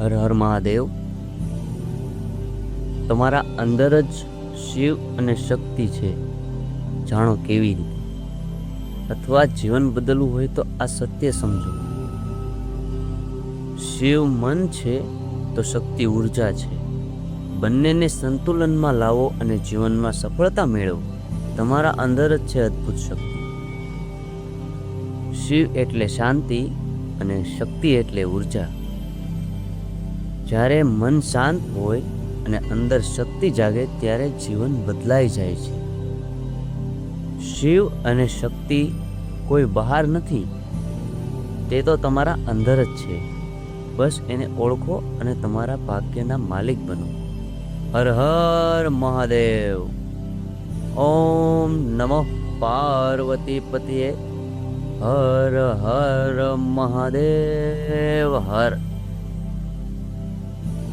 હર હર મહાદેવ. તમારા અંદર જ શિવ અને શક્તિ છે. જાણો કેવી રીતે. અથવા જીવન બદલવું હોય તો આ સત્ય સમજો. શિવ મન છે તો શક્તિ ઉર્જા છે. બંનેને સંતુલનમાં લાવો અને જીવનમાં સફળતા મેળવો. તમારા અંદર જ છે અદ્ભુત શક્તિ. શિવ એટલે શાંતિ અને શક્તિ એટલે ઉર્જા. જ્યારે મન શાંત હોય અને અંદર શક્તિ જાગે ત્યારે જીવન બદલાઈ જાય છે. શિવ અને શક્તિ કોઈ બહાર નથી, તે તો તમારા અંદર જ છે. બસ એને ઓળખો અને તમારા ભાગ્યના માલિક બનો. હર હર મહાદેવ. ઓમ નમઃ પાર્વતી પતિએ. હર હર મહાદેવ હર.